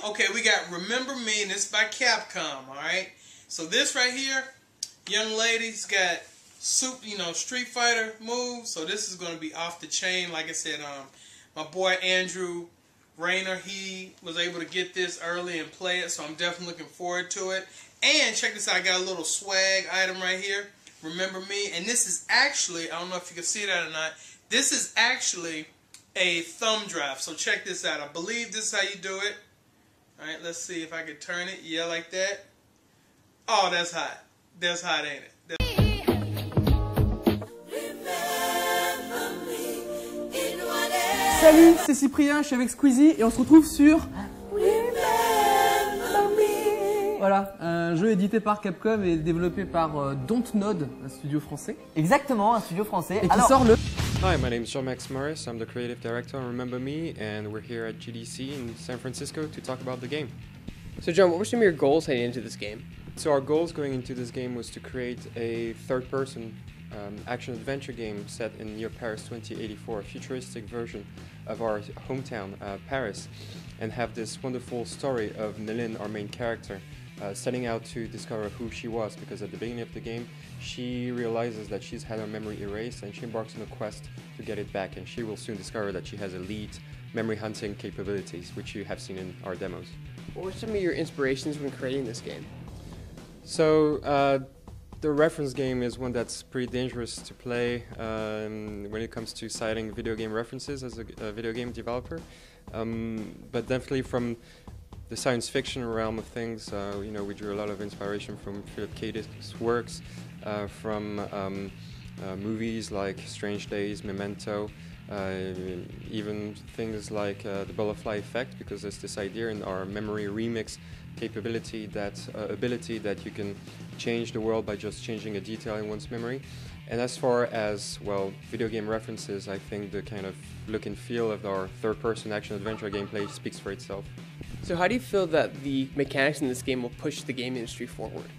Okay, we got Remember Me, and it's by Capcom, alright? So this right here, young lady's got Street Fighter moves, so this is going to be off the chain. Like I said, my boy Andrew Rayner, he was able to get this early and play it, so I'm definitely looking forward to it. And check this out, I got a little swag item right here, Remember Me, and this is actually, I don't know if you can see that or not, this is actually a thumb drive. So check this out, I believe this is how you do it. Alright, let's see if I can turn it, yeah, like that. Oh, that's hot. That's hot, ain't it? Salut, c'est Cyprien, je suis avec Squeezie et on se retrouve sur... Voilà, un jeu édité par Capcom et développé par Dontnod, un studio français. Exactement, un studio français. Et qui sort le... Hi, my name is Jean-Max Morris. I'm the creative director on Remember Me, and we're here at GDC in San Francisco to talk about the game. So John, what were some of your goals heading into this game? So our goals going into this game was to create a third-person action-adventure game set in near Paris 2084, a futuristic version of our hometown, Paris, and have this wonderful story of Nélin, our main character, setting out to discover who she was, because at the beginning of the game she realizes that she's had her memory erased and she embarks on a quest to get it back, and she will soon discover that she has elite memory hunting capabilities, which you have seen in our demos. What were some of your inspirations when creating this game? So the reference game is one that's pretty dangerous to play when it comes to citing video game references as a video game developer, but definitely from the science fiction realm of things, you know, we drew a lot of inspiration from Philip K. Dick's works, from movies like Strange Days, Memento, even things like the Butterfly Effect, because there's this idea in our memory remix capability, that ability that you can change the world by just changing a detail in one's memory. And as far as, well, video game references, I think the kind of look and feel of our third-person action-adventure gameplay speaks for itself. So how do you feel that the mechanics in this game will push the game industry forward?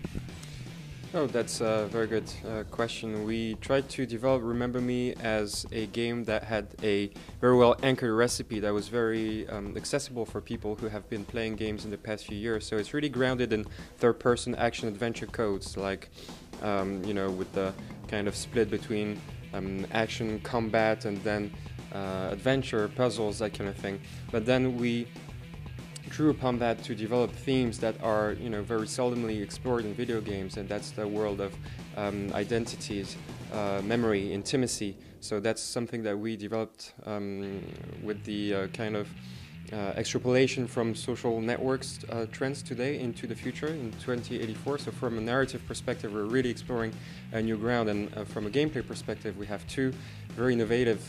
Oh, that's a very good question. We tried to develop Remember Me as a game that had a very well anchored recipe that was very accessible for people who have been playing games in the past few years. So it's really grounded in third-person action-adventure codes, like, you know, with the kind of split between action, combat, and then adventure, puzzles, that kind of thing. But then we drew upon that to develop themes that are, you know, very seldomly explored in video games, and that's the world of identities, memory, intimacy. So that's something that we developed with the kind of extrapolation from social networks trends today into the future in 2084. So from a narrative perspective, we're really exploring a new ground, and from a gameplay perspective, we have two very innovative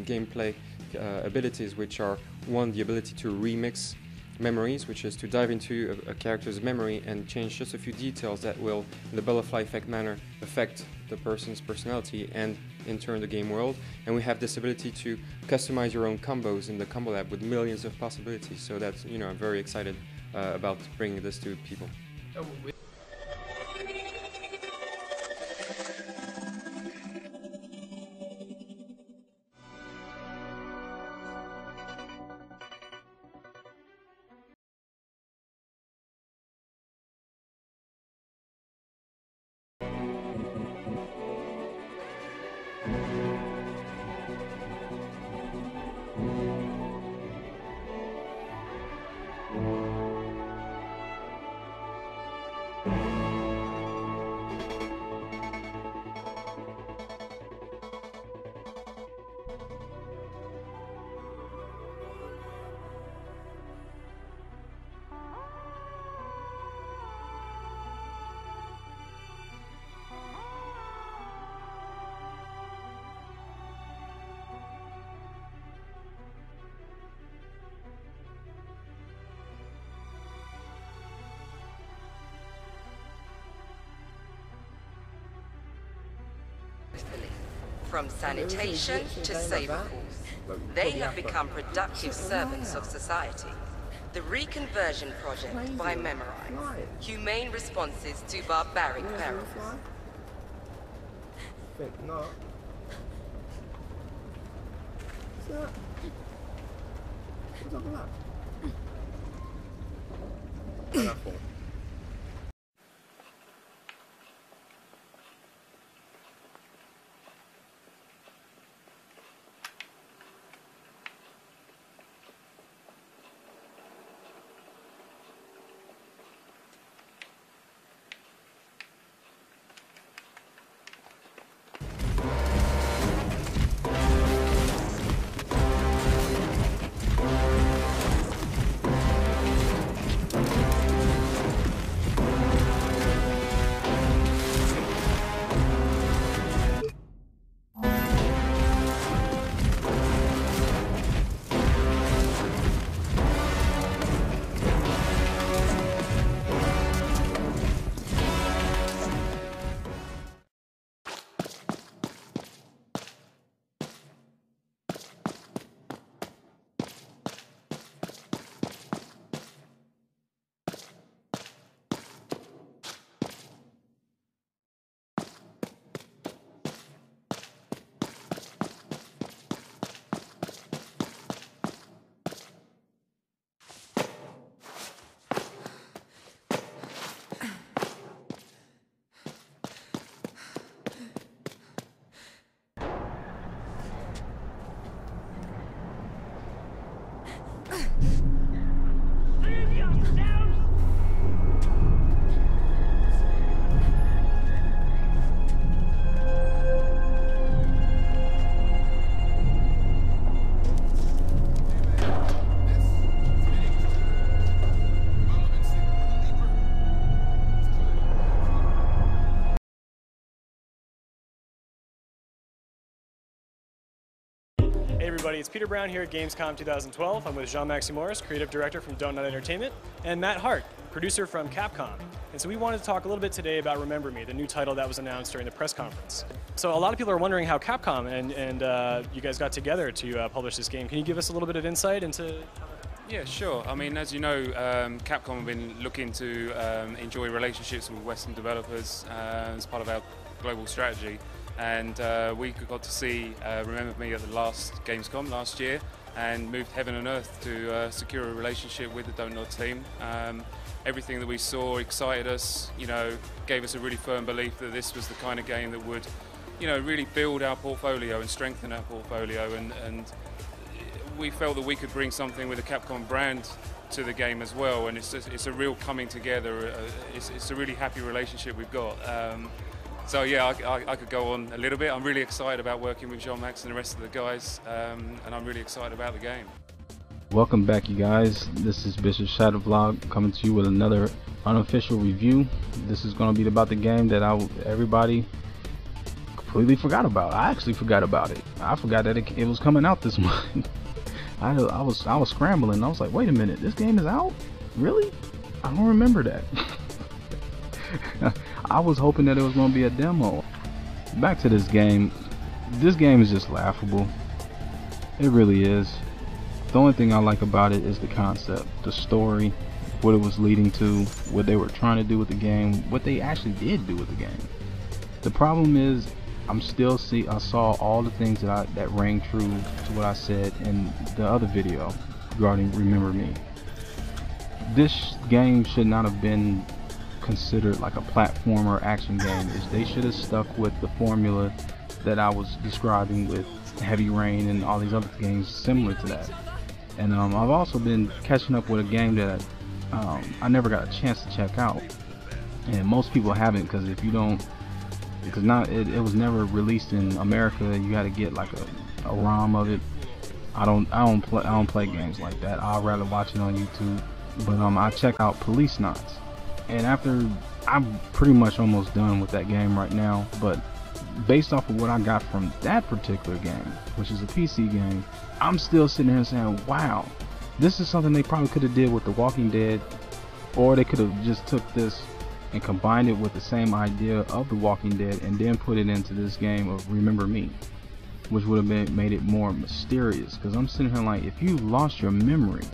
gameplay abilities, which are, one, the ability to remix memories, which is to dive into a character's memory and change just a few details that will, in the butterfly effect manner, affect the person's personality and in turn the game world. And we have this ability to customize your own combos in the Combo Lab with millions of possibilities. So that's, you know, I'm very excited about bringing this to people. From sanitation to saber calls, they have become productive servants of society. The Reconversion Project by Memorize, humane responses to barbaric perils. No. What's up with that? Wonderful. Hey everybody, it's Peter Brown here at Gamescom 2012. I'm with Jean-Maxime Morris, creative director from Don't Nut Entertainment, and Matt Hart, producer from Capcom. And so we wanted to talk a little bit today about Remember Me, the new title that was announced during the press conference. So a lot of people are wondering how Capcom and you guys got together to publish this game. Can you give us a little bit of insight into? Yeah, sure. I mean, as you know, Capcom have been looking to enjoy relationships with Western developers as part of our global strategy. And we got to see Remember Me at the last Gamescom last year and moved heaven and earth to secure a relationship with the Don't Nod team. Everything that we saw excited us, gave us a really firm belief that this was the kind of game that would, really build our portfolio and strengthen our portfolio. And we felt that we could bring something with the Capcom brand to the game as well. And it's a real coming together. It's a really happy relationship we've got. So yeah, I could go on a little bit. I'm really excited about working with Jean-Max and the rest of the guys, and I'm really excited about the game. Welcome back, you guys. This is bishopshattavlog coming to you with another unofficial review. This is going to be about the game that everybody completely forgot about. I actually forgot about it. I forgot that it was coming out this month. I was scrambling. I was like, wait a minute, this game is out? Really? I don't remember that. I was hoping that it was going to be a demo. Back to this game. This game is just laughable. It really is. The only thing I like about it is the concept, the story, what it was leading to, what they were trying to do with the game, what they actually did do with the game. The problem is, I saw all the things that rang true to what I said in the other video regarding Remember Me. This game should not have been considered like a platformer action game. They should have stuck with the formula that I was describing with Heavy Rain and all these other games similar to that. And I've also been catching up with a game that I never got a chance to check out, and most people haven't, because it was never released in America. You got to get like a ROM of it. I don't play games like that. I'd rather watch it on YouTube. But I checked out Police Knots. And after, I'm pretty much almost done with that game right now, but based off of what I got from that particular game, which is a PC game, I'm still sitting here saying, wow, this is something they probably could have did with The Walking Dead, or they could have just took this and combined it with the same idea of The Walking Dead and then put it into this game of Remember Me, which would have made it more mysterious. Because I'm sitting here like, if you lost your memory,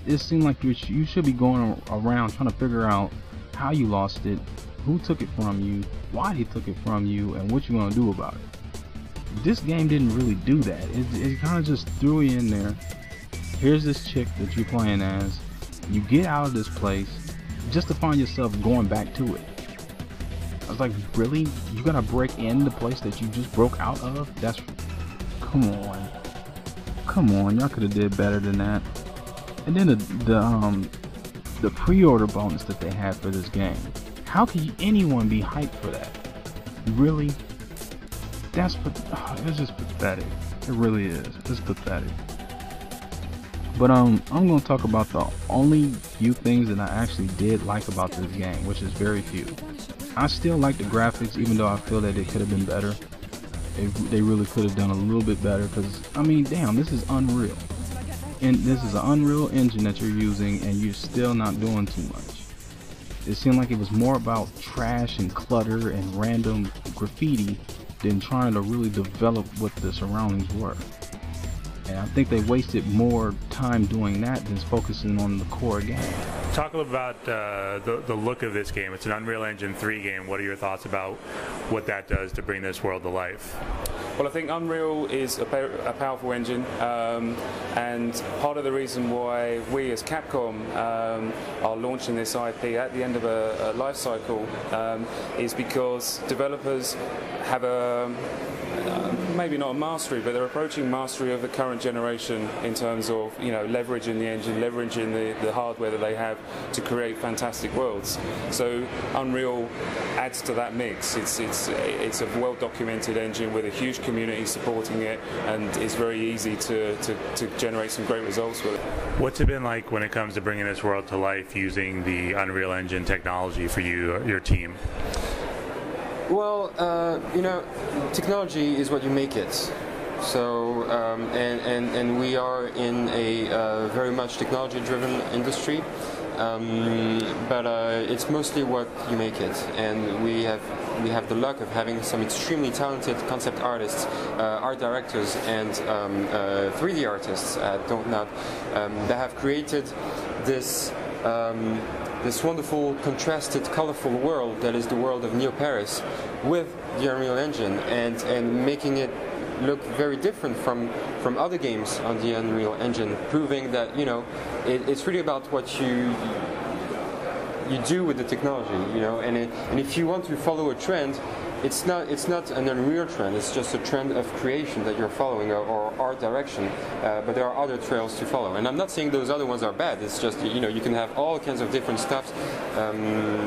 it seemed like you should be going around trying to figure out how you lost it, who took it from you, why he took it from you, and what you're going to do about it. This game didn't really do that. It kind of just threw you in there. Here's this chick that you're playing as, You get out of this place just to find yourself going back to it. I was like, really? You gotta break in the place that you just broke out of? That's, come on. Come on, y'all could have did better than that. And then the pre-order bonus that they had for this game. How can anyone be hyped for that? Really? It's just pathetic. It really is. It's pathetic. But I'm gonna talk about the only few things that I actually did like about this game, which is very few. I still like the graphics, even though I feel that it could have been better. They really could have done a little bit better, because I mean, damn, this is Unreal, and this is an Unreal engine that you're using, and you're still not doing too much. It seemed like it was more about trash and clutter and random graffiti than trying to really develop what the surroundings were. And I think they wasted more time doing that than focusing on the core game. Talk a little about the look of this game. It's an Unreal Engine 3 game. What are your thoughts about what that does to bring this world to life? Well, I think Unreal is a powerful engine, and part of the reason why we as Capcom are launching this IP at the end of a life cycle is because developers have maybe not a mastery, but they're approaching mastery of the current generation in terms of, you know, leveraging the engine, leveraging the hardware that they have to create fantastic worlds. So Unreal adds to that mix. It's a well-documented engine with a huge community supporting it, and it's very easy to generate some great results with it. What's it been like when it comes to bringing this world to life using the Unreal Engine technology for you, your team? Well, you know, technology is what you make it. So, and we are in a very much technology-driven industry, but it's mostly what you make it. And we have the luck of having some extremely talented concept artists, art directors, and 3D artists at Dontnod that have created this. This wonderful, contrasted, colorful world that is the world of Neo Paris with the Unreal Engine, and making it look very different from other games on the Unreal Engine, proving that, you know, it's really about what you do with the technology, you know, and if you want to follow a trend, it's not an Unreal trend, it's just a trend of creation that you're following, or art direction, but there are other trails to follow. And I'm not saying those other ones are bad, it's just, you know, you can have all kinds of different stuff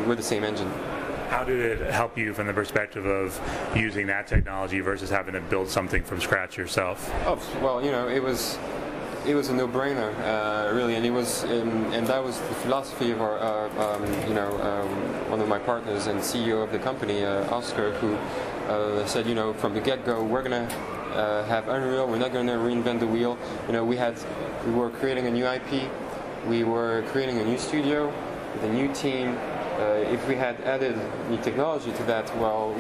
with the same engine. How did it help you from the perspective of using that technology versus having to build something from scratch yourself? Oh, well, you know, it was a no-brainer, really, and that was the philosophy of our, one of my partners and CEO of the company, Oscar, who said, you know, from the get-go, we're gonna have Unreal. We're not gonna reinvent the wheel. You know, we were creating a new IP, we were creating a new studio with a new team. If we had added new technology to that, well,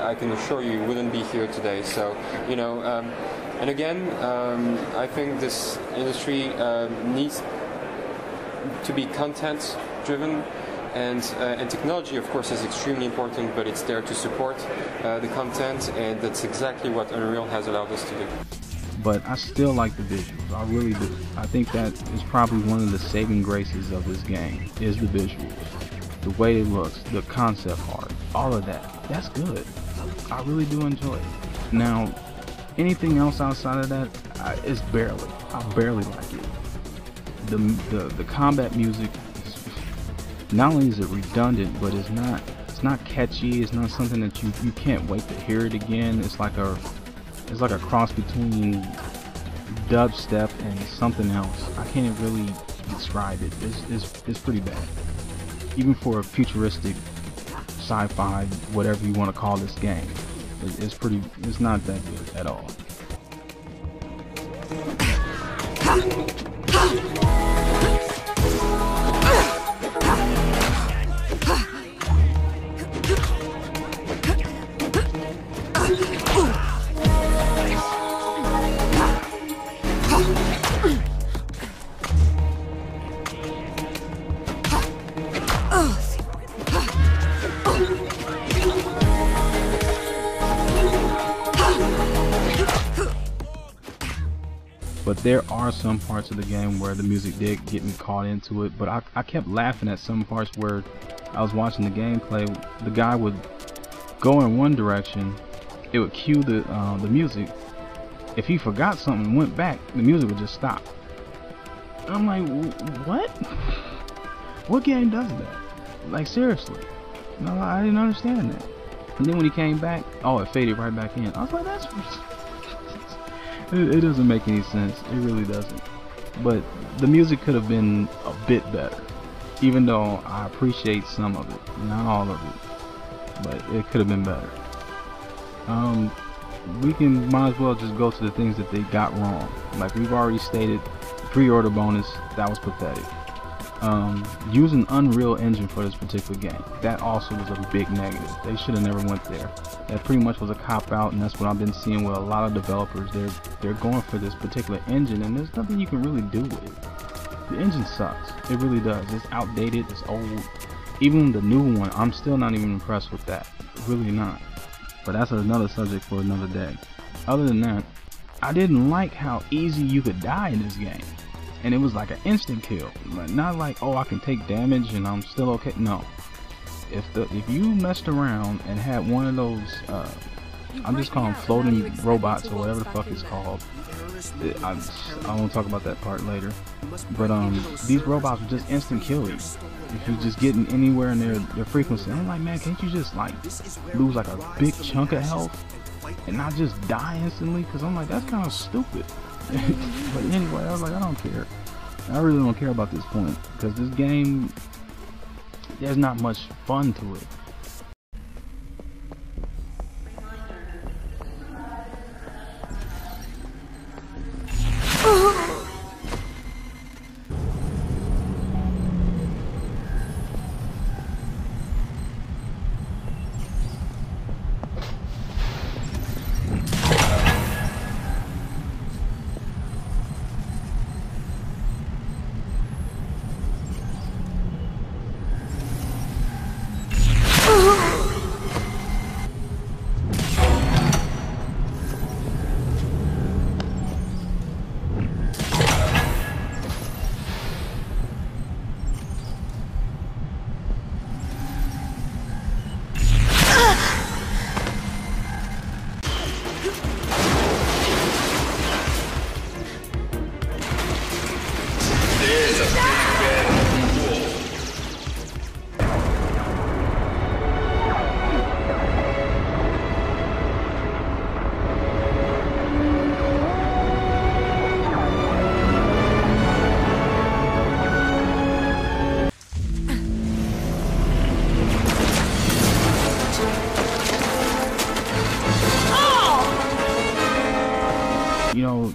I can assure you, wouldn't be here today. So, you know. And again, I think this industry needs to be content-driven, and technology, of course, is extremely important, but it's there to support the content, and that's exactly what Unreal has allowed us to do. But I still like the visuals, I really do. I think that is probably one of the saving graces of this game, is the visuals. The way it looks, the concept art, all of that, that's good. I really do enjoy it. Now, anything else outside of that, I barely like it. The combat music, not only is it redundant, but it's not catchy. It's not something that you can't wait to hear it again. It's like a cross between dubstep and something else. I can't really describe it. It's pretty bad. Even for a futuristic sci-fi, whatever you want to call this game. It's not that good at all. But there are some parts of the game where the music did get me caught into it, but I kept laughing at some parts where I was watching the gameplay. The guy would go in one direction, it would cue the music. If he forgot something and went back, the music would just stop. And I'm like, what? What game does that? Like, seriously. No, I didn't understand that. And then when he came back, oh, it faded right back in. I was like, that's... it doesn't make any sense. It really doesn't. But the music could have been a bit better. Even though I appreciate some of it. Not all of it. But it could have been better. We might as well just go to the things that they got wrong. Like we've already stated, pre-order bonus, that was pathetic. Using Unreal Engine for this particular game, that also was a big negative. They should have never went there. That pretty much was a cop-out, and that's what I've been seeing with a lot of developers. They're going for this particular engine, and there's nothing you can really do with it. The engine sucks. It really does. It's outdated, it's old. Even the new one, I'm still not even impressed with that. Really not. But that's another subject for another day. Other than that, I didn't like how easy you could die in this game. And it was like an instant kill. Not like, oh, I can take damage and I'm still okay. No. If you messed around and had one of those, I'm just calling them floating robots or whatever the fuck it's called. I won't talk about that part later. But these robots would just instant kill you. If you're just getting anywhere in their frequency. I'm like, man, can't you just like lose like a big chunk of health and not just die instantly? Because I'm like, that's kind of stupid. But anyway, I was like, I don't care. I really don't care about this point because this game, there's not much fun to it. You know,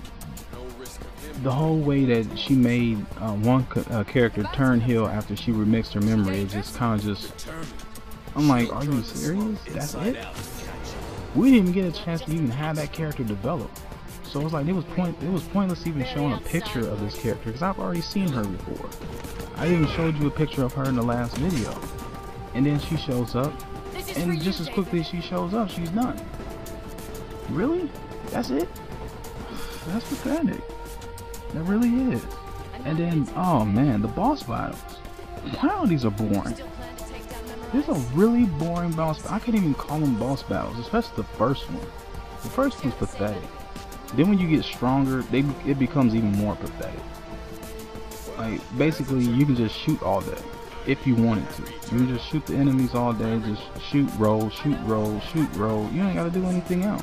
the whole way that she made one character turn heel after she remixed her memory, it just kind of just, I'm like, are you serious? That's it? We didn't even get a chance to even have that character develop. So it was like, it was pointless even showing a picture of this character because I've already seen her before. I even showed you a picture of her in the last video. And then she shows up, and just as quickly as she shows up, she's done. Really? That's it? That's pathetic. That really is. And then, oh man, the boss battles. Wow, these are boring. These are really boring boss battles. I can't even call them boss battles, especially the first one. The first one's pathetic. Then when you get stronger, it becomes even more pathetic. Like, basically, you can just shoot all day. If you wanted to. You can just shoot the enemies all day, just shoot, roll, shoot, roll, shoot, roll. You ain't gotta do anything else.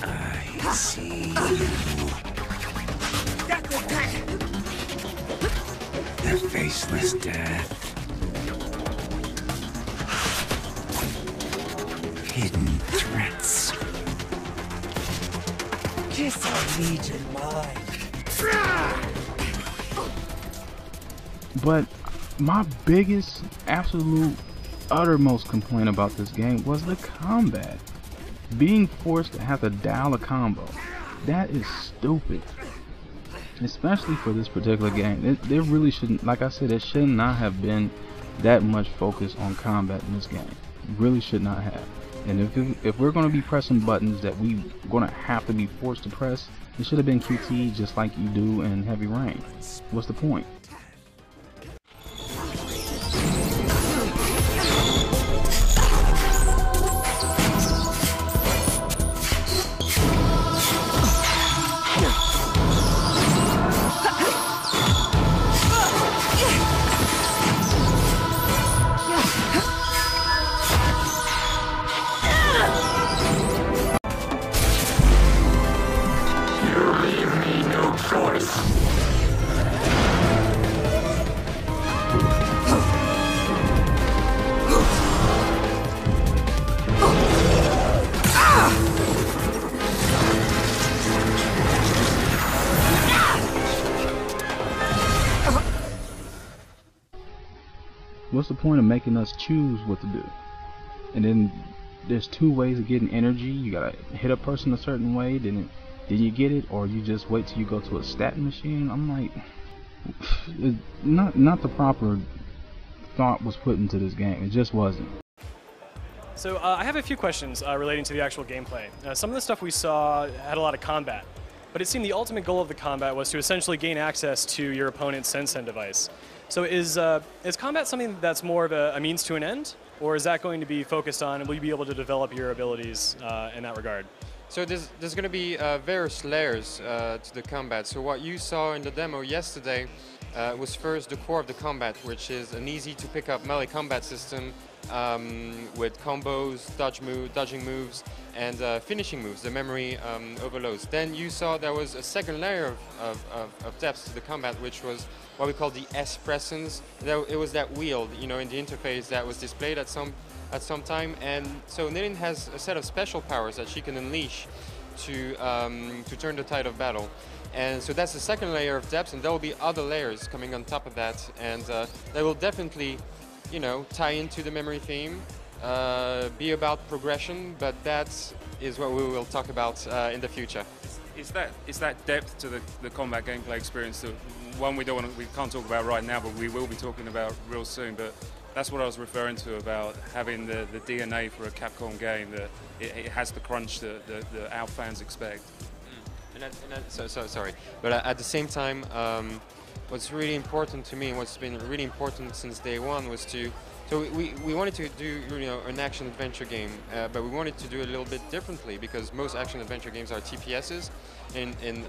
I see you. The faceless death. Hidden threats. Kiss our legion mine. But my biggest, absolute, uttermost complaint about this game was the combat. Being forced to have to dial a combo. That is stupid. Especially for this particular game. There really shouldn't, like I said, it should not have been that much focus on combat in this game. It really should not have. And if we're going to be pressing buttons that we're going to have to be forced to press, it should have been QT just like you do in Heavy Rain. What's the point? What's the point of making us choose what to do? And then there's two ways of getting energy. You gotta hit a person a certain way, then you get it, or you just wait till you go to a stat machine. I'm like, not the proper thought was put into this game. It just wasn't. So I have a few questions relating to the actual gameplay. Some of the stuff we saw had a lot of combat, but it seemed the ultimate goal of the combat was to essentially gain access to your opponent's Sensen device. So is combat something that's more of a means to an end, or is that going to be focused on, and will you be able to develop your abilities in that regard? So there's going to be various layers to the combat. So what you saw in the demo yesterday was first the core of the combat, which is an easy to pick up melee combat system with combos, dodging moves, and finishing moves, the memory overloads. Then you saw there was a second layer of depth to the combat, which was what we call the S presence. It was that wheel, you know, in the interface that was displayed at some time, and so Nilin has a set of special powers that she can unleash to turn the tide of battle. And so that's the second layer of depth, and there will be other layers coming on top of that, and they will definitely, you know, tie into the memory theme, be about progression, but that is what we will talk about in the future. Is that depth to the combat gameplay experience that one we can't talk about right now, but we will be talking about real soon. But that's what I was referring to about having the DNA for a Capcom game, that it has the crunch that our fans expect. Sorry, but at the same time, what's really important to me, and what's been really important since day one, was we wanted to do, you know, an action adventure game, but we wanted to do it a little bit differently, because most action adventure games are TPSs in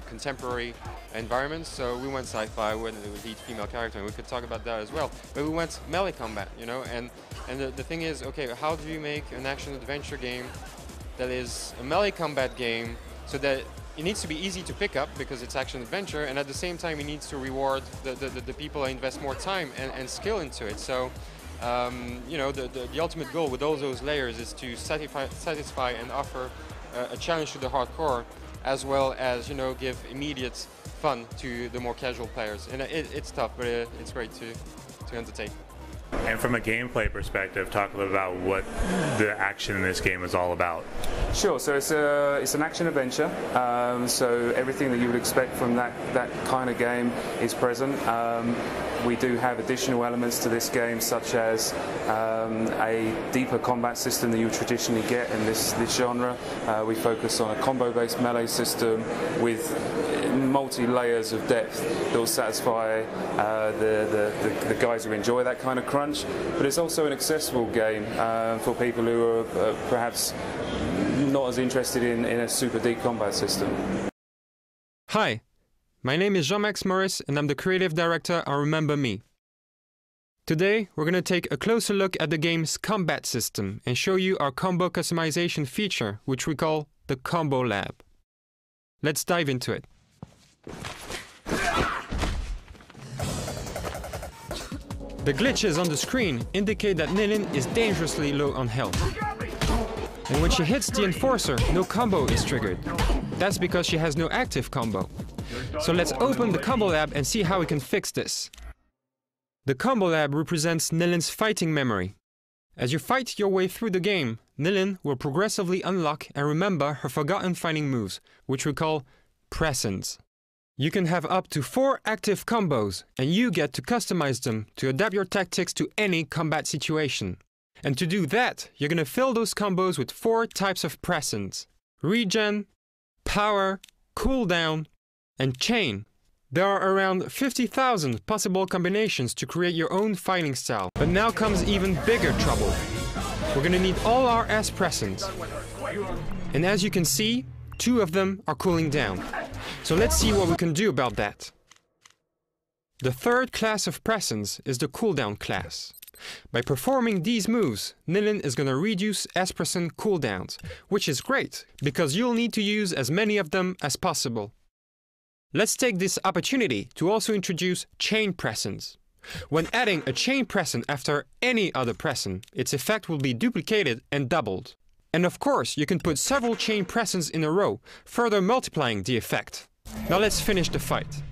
contemporary environments. So we went sci-fi with a lead female character, and we could talk about that as well. But we went melee combat, you know, and the thing is, okay, how do you make an action adventure game that is a melee combat game, so that it needs to be easy to pick up because it's action adventure, and at the same time it needs to reward the people that invest more time and skill into it. So you know, the ultimate goal with all those layers is to satisfy and offer a challenge to the hardcore, as well as, you know, give immediate fun to the more casual players. And it's tough, but it's great to entertain. And from a gameplay perspective, talk a little about what the action in this game is all about. Sure. So it's an action adventure. So everything that you would expect from that kind of game is present. We do have additional elements to this game, such as a deeper combat system than you would traditionally get in this genre. We focus on a combo-based melee system with multi-layers of depth that will satisfy the guys who enjoy that kind of crunch. But it's also an accessible game for people who are perhaps not as interested in a super deep combat system. Hi, my name is Jean-Max Morris, and I'm the creative director on Remember Me. Today, we're going to take a closer look at the game's combat system and show you our combo customization feature, which we call the Combo Lab. Let's dive into it. The glitches on the screen indicate that Nilin is dangerously low on health. And when she hits the Enforcer, no combo is triggered. That's because she has no active combo. So let's open the Combo Lab and see how we can fix this. The Combo Lab represents Nilin's fighting memory. As you fight your way through the game, Nilin will progressively unlock and remember her forgotten fighting moves, which we call presence. You can have up to 4 active combos, and you get to customize them to adapt your tactics to any combat situation. And to do that, you're gonna fill those combos with 4 types of presence: regen, power, cooldown, and chain. There are around 50,000 possible combinations to create your own fighting style. But now comes even bigger trouble. We're gonna need all our S presence. And as you can see, 2 of them are cooling down. So let's see what we can do about that. The third class of presence is the cooldown class. By performing these moves, Nilin is gonna reduce S% cooldowns, which is great, because you'll need to use as many of them as possible. Let's take this opportunity to also introduce chain presence. When adding a chain present after any other present, its effect will be duplicated and doubled. And of course, you can put several chain presents in a row, further multiplying the effect. Now let's finish the fight.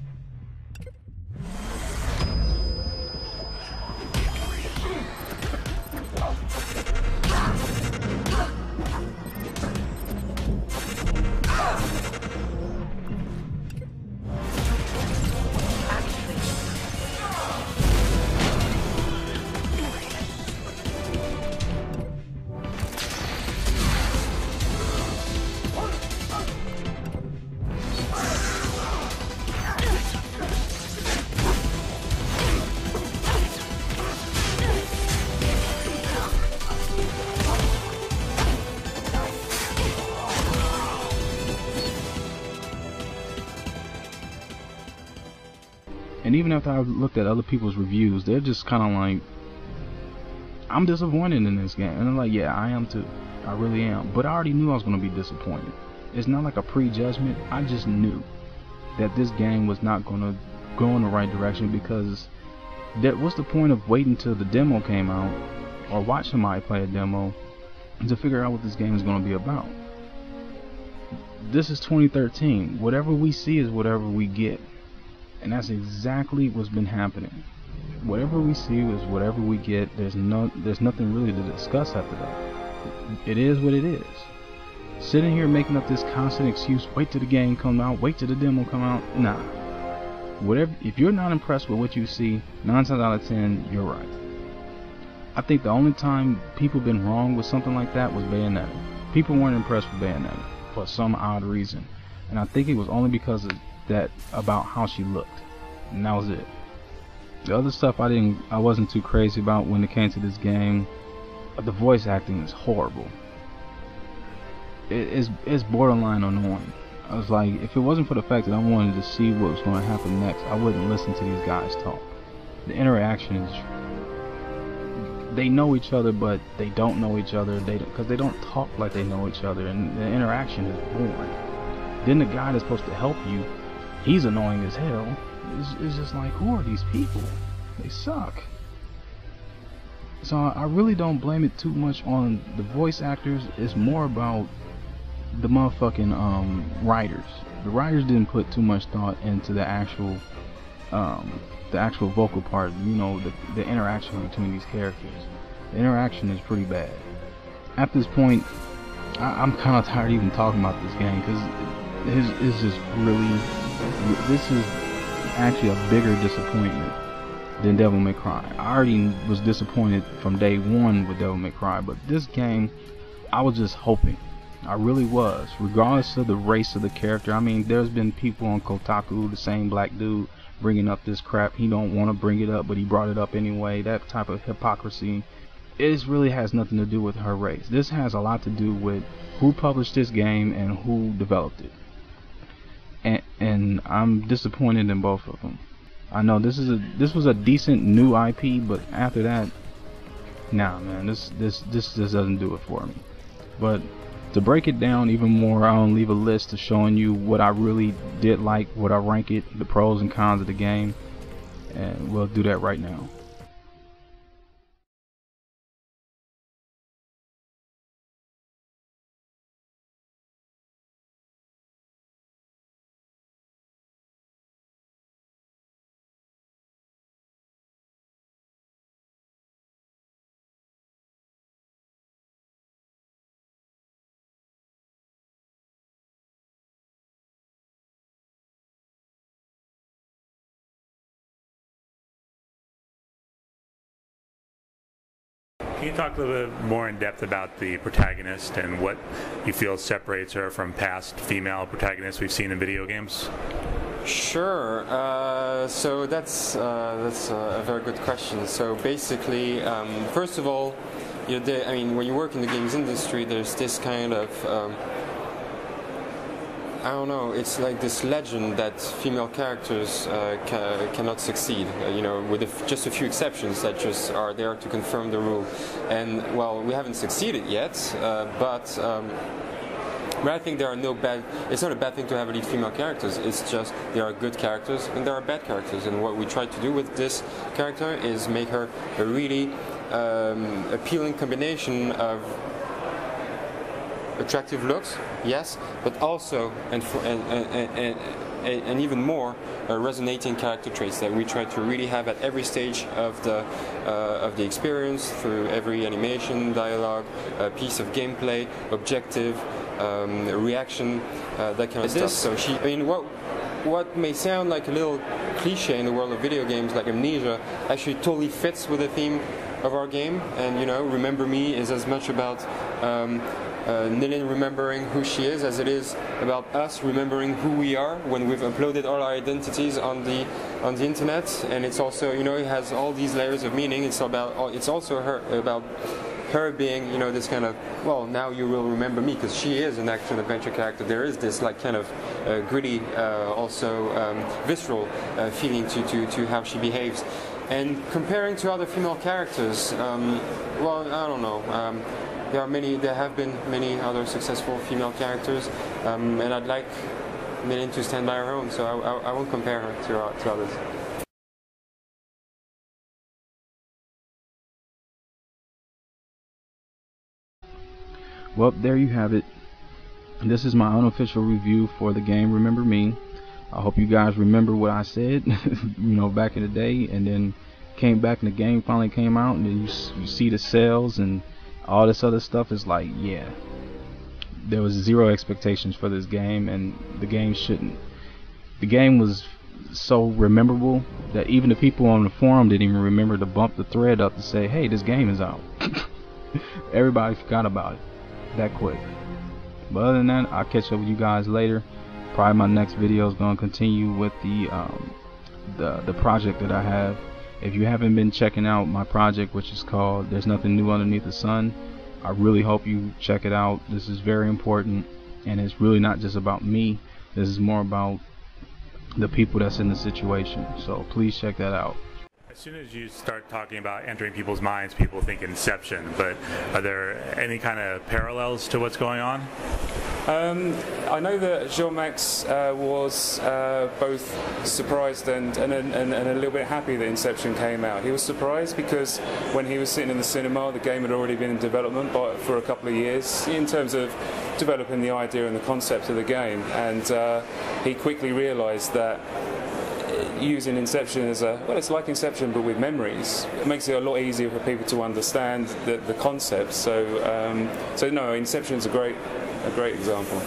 And even after I looked at other people's reviews, they're just kind of like, I'm disappointed in this game. And I'm like, yeah, I am too. I really am. But I already knew I was going to be disappointed. It's not like a prejudgment. I just knew that this game was not going to go in the right direction, because what's the point of waiting till the demo came out or watch somebody play a demo to figure out what this game is going to be about? This is 2013. Whatever we see is whatever we get. And that's exactly what's been happening. Whatever we see is whatever we get. There's nothing really to discuss after that. It is what it is. Sitting here making up this constant excuse, wait till the game come out, wait till the demo come out, nah. Whatever, if you're not impressed with what you see, 9 times out of 10, you're right. I think the only time people been wrong with something like that was Bayonetta. People weren't impressed with Bayonetta for some odd reason. And I think it was only because of that, about how she looked, and that was it. The other stuff I wasn't too crazy about when it came to this game. The voice acting is horrible. It's borderline annoying. I was like, if it wasn't for the fact that I wanted to see what was going to happen next, I wouldn't listen to these guys talk. The interaction is, they know each other, but they don't know each other. Because they don't talk like they know each other, and the interaction is boring. Then the guy that's supposed to help you, he's annoying as hell. It's just like, who are these people? They suck. So I really don't blame it too much on the voice actors. It's more about the motherfucking writers. The writers didn't put too much thought into the actual vocal part. You know, the interaction between these characters. The interaction is pretty bad. At this point, I'm kind of tired of even talking about this game, because it's just really, this is actually a bigger disappointment than Devil May Cry. I already was disappointed from day one with Devil May Cry, but this game, I was just hoping. I really was, regardless of the race of the character. I mean, there's been people on Kotaku, the same black dude, bringing up this crap. He don't want to bring it up, but he brought it up anyway. That type of hypocrisy. It really has nothing to do with her race. This has a lot to do with who published this game and who developed it. And I'm disappointed in both of them. I know this was a decent new IP, but after that, nah, man, this just doesn't do it for me. But to break it down even more, I'll leave a list of showing you what I really did like, what I rank it, the pros and cons of the game, and we'll do that right now. you talk a little bit more in depth about the protagonist and what you feel separates her from past female protagonists we've seen in video games? Sure. So that's a very good question. So basically, first of all, I mean, when you work in the games industry, there's this kind of I don't know. It's like this legend that female characters cannot succeed. With just a few exceptions that just are there to confirm the rule. And well, we haven't succeeded yet, but I think there are no bad. It's not a bad thing to have lead female characters. It's just there are good characters and there are bad characters. And what we try to do with this character is make her a really appealing combination of attractive looks, yes, but also and even more resonating character traits that we try to really have at every stage of the experience, through every animation, dialogue, piece of gameplay, objective, reaction, that kind of stuff. So I mean, what may sound like a little cliche in the world of video games, like amnesia, actually totally fits with the theme of our game. And Remember Me is as much about Nilin remembering who she is as it is about us remembering who we are when we've uploaded all our identities on the internet. And it's also, it has all these layers of meaning. It's also about her being, this kind of, well, now you will remember me, because she is an action adventure character. There is this like kind of gritty, also visceral feeling to how she behaves. And comparing to other female characters, well, I don't know. There have been many other successful female characters, and I'd like Nilin to stand by her own, so I won't compare her to others. Well, there you have it. This is my unofficial review for the game Remember Me. I hope you guys remember what I said, back in the day, and then came back and the game finally came out, and then you see the sales and all this other stuff. Is like, yeah, there was zero expectations for this game, and the game was so rememberable that even the people on the forum didn't even remember to bump the thread up to say, hey, this game is out. Everybody forgot about it that quick. But other than that, I'll catch up with you guys later. Probably my next video is going to continue with the project that I have. If you haven't been checking out my project, which is called There's Nothing New Underneath the Sun, I really hope you check it out. This is very important, and it's really not just about me. This is more about the people that's in the situation. So please check that out. As soon as you start talking about entering people's minds, people think Inception, but are there any kind of parallels to what's going on? I know that Jean-Max was both surprised and a little bit happy that Inception came out. He was surprised because when he was sitting in the cinema, the game had already been in development for a couple of years in terms of developing the idea and the concept of the game, and he quickly realized that using Inception as it's like Inception but with memories. It makes it a lot easier for people to understand the concept. So no, Inception's a great example.